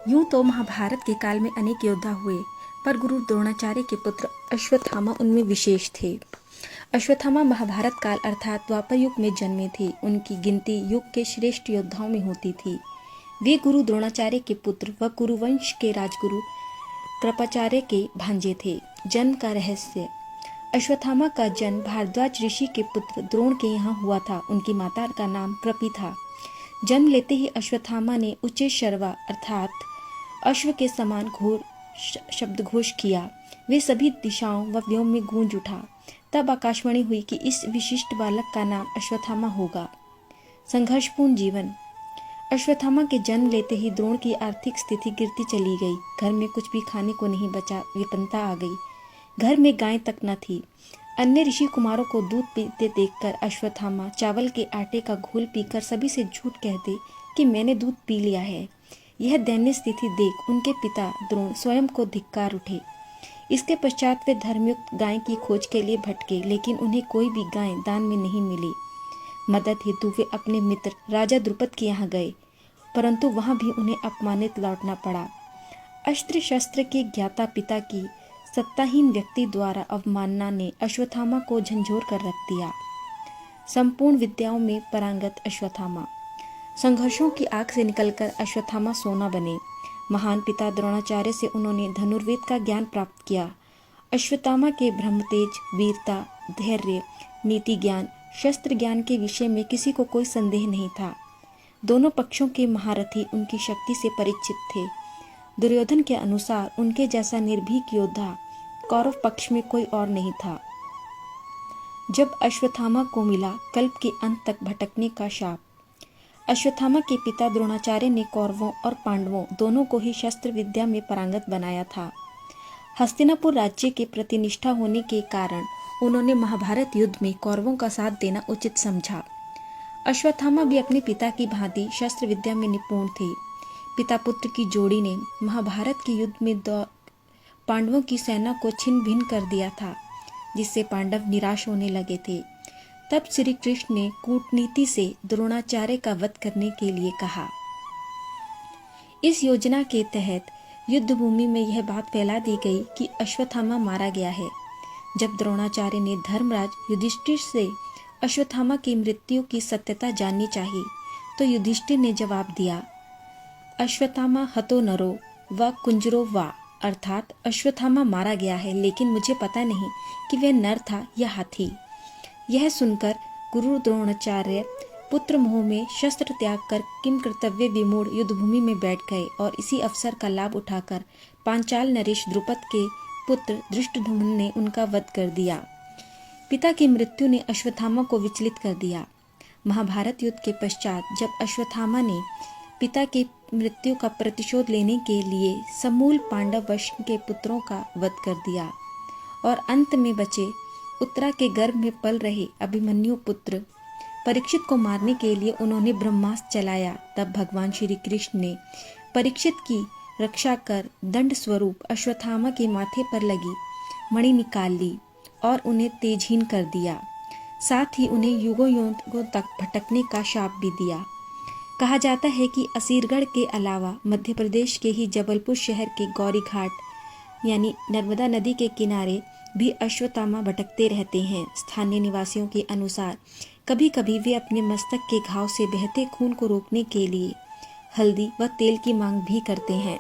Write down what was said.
यूं तो महाभारत के काल में अनेक योद्धा हुए, पर गुरु द्रोणाचार्य के पुत्र अश्वत्थामा उनमें विशेष थे। अश्वत्थामा महाभारत काल अर्थात द्वापर युग में जन्मे थे। उनकी गिनती युग के श्रेष्ठ योद्धाओं में होती थी। वे गुरु द्रोणाचार्य के पुत्र व कुरुवंश के राजगुरु कृपाचार्य के भांजे थे। जन्म का रहस्य। अश्वत्थामा का जन्म भारद्वाज ऋषि के पुत्र द्रोण के यहाँ हुआ था। उनकी माता का नाम प्रपी था। जन्म लेते ही अश्वत्थामा ने उच्च शर्वा अर्थात अश्व के समान घोर शब्दघोष किया। वे सभी दिशाओं व व्योम में गूंज उठा। तब आकाशवाणी हुई कि इस विशिष्ट बालक का नाम अश्वत्थामा होगा। संघर्षपूर्ण जीवन। अश्वत्थामा के जन्म लेते ही द्रोण की आर्थिक स्थिति गिरती चली गई। घर में कुछ भी खाने को नहीं बचा। विपन्नता आ गई। घर में गाय तक न थी। अन्य ऋषि कुमारों को दूध पीते देखकर अश्वत्थामा चावल के आटे का घोल पीकर सभी से झूठ कहते कि मैंने दूध पी लिया है। यह दयनीय स्थिति देख उनके पिता द्रोण स्वयं को धिक्कार उठे। इसके पश्चात वे धर्मयुक्त गाय की खोज के लिए भटके, लेकिन उन्हें कोई भी गाय दान में नहीं मिली। मदद हेतु वे अपने मित्र राजा द्रुपद के यहाँ गए, परंतु वहां भी उन्हें अपमानित लौटना पड़ा। अस्त्र शस्त्र के ज्ञाता पिता की सत्ताहीन व्यक्ति द्वारा अवमानना ने अश्वत्थामा को झंझोर कर रख दिया। संपूर्ण विद्याओं में पारंगत अश्वत्थामा। संघर्षों की आग से निकलकर अश्वत्थामा सोना बने। महान पिता द्रोणाचार्य से उन्होंने धनुर्वेद का ज्ञान प्राप्त किया। अश्वत्थामा के ब्रह्मतेज, वीरता, धैर्य, नीति ज्ञान, शस्त्र ज्ञान के विषय में किसी को कोई संदेह नहीं था। दोनों पक्षों के महारथी उनकी शक्ति से परिचित थे। दुर्योधन के अनुसार उनके जैसा निर्भीक योद्धा कौरव पक्ष में कोई और नहीं था। जब अश्वत्थामा को मिला कल्प के अंत तक भटकने का शाप। अश्वत्थामा के पिता द्रोणाचार्य ने कौरवों और पांडवों दोनों को ही शस्त्र विद्या में पारंगत बनाया था। हस्तिनापुर राज्य के प्रति निष्ठा होने के कारण उन्होंने महाभारत युद्ध में कौरवों का साथ देना उचित समझा। अश्वत्थामा भी अपने पिता की भांति शस्त्र विद्या में निपुण थे। पिता पुत्र की जोड़ी ने महाभारत के युद्ध में पांडवों की सेना को छिन्न भिन्न कर दिया था, जिससे पांडव निराश होने लगे थे। तब श्री कृष्ण ने कूटनीति से द्रोणाचार्य का वध करने के लिए कहा। इस योजना के तहत युद्ध भूमि में यह बात फैला दी गई कि अश्वत्थामा मारा गया है। जब द्रोणाचार्य ने धर्मराज युधिष्ठिर से अश्वत्थामा की मृत्यु की सत्यता जाननी चाहिए, तो युधिष्ठिर ने जवाब दिया, अश्वत्थामा हतो नरो व कुंजरो वा, अर्थात अश्वत्थामा मारा गया है, लेकिन मुझे पता नहीं कि वह नर था या हाथी। यह सुनकर गुरु द्रोणाचार्य पुत्र मोह में शस्त्र त्याग कर किम कर्तव्य विमूढ़ युद्धभूमि में बैठ गए और इसी अवसर का लाभ उठाकर पांचाल नरेश द्रुपद के पुत्र धृष्टद्युम्न ने उनका वध कर दिया। पिता की मृत्यु ने अश्वत्थामा को विचलित कर दिया। महाभारत युद्ध के पश्चात जब अश्वत्थामा ने पिता की मृत्यु का प्रतिशोध लेने के लिए समूल पांडव वंश के पुत्रों का वध कर दिया और अंत में बचे उत्तरा के गर्भ में पल रहे अभिमन्यु पुत्र परीक्षित को मारने के लिए उन्होंने ब्रह्मास्त्र चलाया। तब भगवान श्री कृष्ण ने परीक्षित की रक्षा कर दंड स्वरूप अश्वत्थामा के माथे पर लगी मणि निकाल ली और उन्हें तेजहीन कर दिया। साथ ही उन्हें युगों युगों तक भटकने का शाप भी दिया। कहा जाता है कि असीरगढ़ के अलावा मध्य प्रदेश के ही जबलपुर शहर के गौरी घाट यानी नर्मदा नदी के किनारे भी अश्वत्थामा भटकते रहते हैं। स्थानीय निवासियों के अनुसार कभी कभी वे अपने मस्तक के घाव से बहते खून को रोकने के लिए हल्दी व तेल की मांग भी करते हैं।